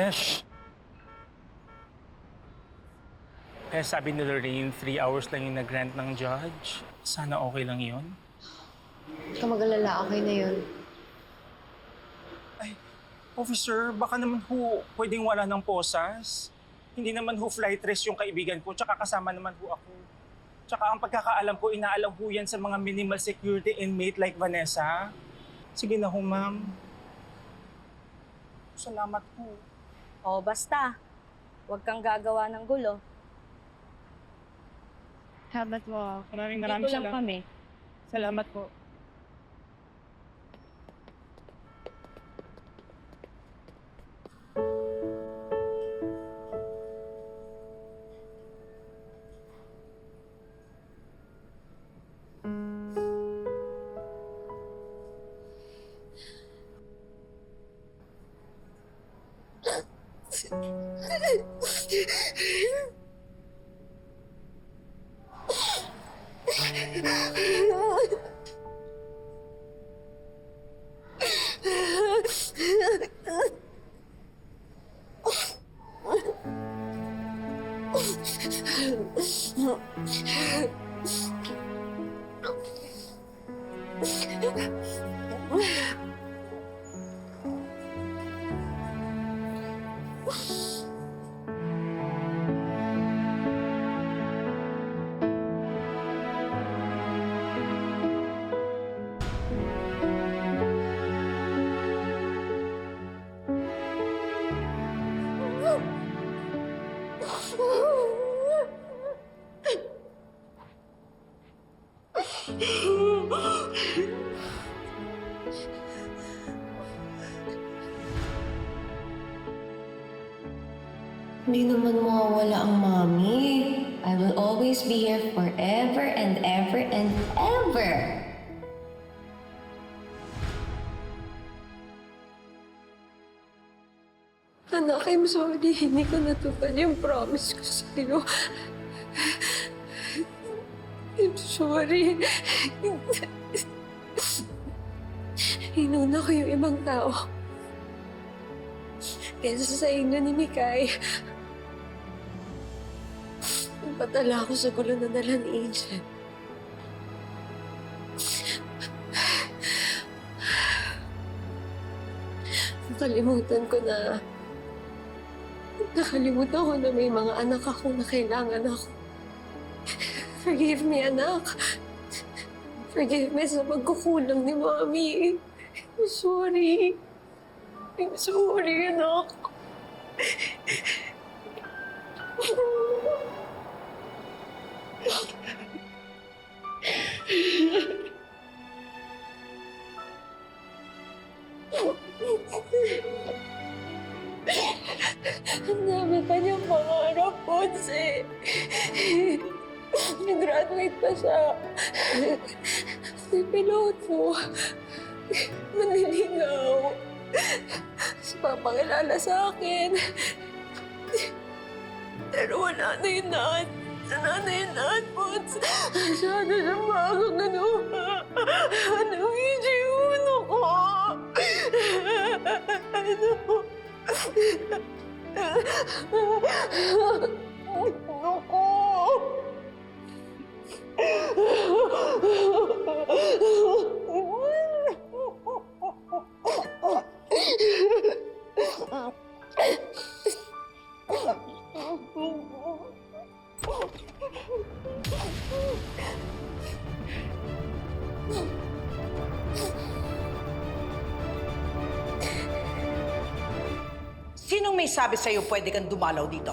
Besh! Kaya sabi ni Lorraine, 3 hours lang yung nag-grant ng judge. Sana okay lang yun. Huwag ka mag-alala, okay na yun. Ay, officer, baka naman ho pwedeng wala ng posas. Hindi naman ho flight risk yung kaibigan ko, tsaka kasama naman ho ako. Tsaka ang pagkakaalam ko, inaalam ho yan sa mga minimal security inmate like Vanessa. Sige na ho, ma'am. Salamat po. O basta, huwag kang gagawa ng gulo. Salamat po. Maraming Dito lang salamat. kami. Salamat po. Hindi naman mawawala ang mami. I will always be here forever and ever and ever. Anak, I'm sorry. Hindi ko natupad yung promise ko sa'yo. I'm sorry. Inuna ko yung ibang tao. Kesa sa inyo ni Mikay. Napatala ako sa gulo na dala ni Angel. Nakalimutan ko na may mga anak ako na kailangan ako. Forgive me, anak. Forgive me sa pagkukulang ni Mami. I'm sorry. I'm sorry, anak. Ang dami pa niyang pangarap, Ponce. Nag-graduate pa siya. Si piloto. Maniligaw. Mas papakilala sa akin. Pero wala na yun lahat. Wala na yun lahat, Ponce. Masyado siyang bagong ano. Ano, hindi yun ako. Ano? Ako! Sinong may sabi sa'yo pwede kang dumalaw dito?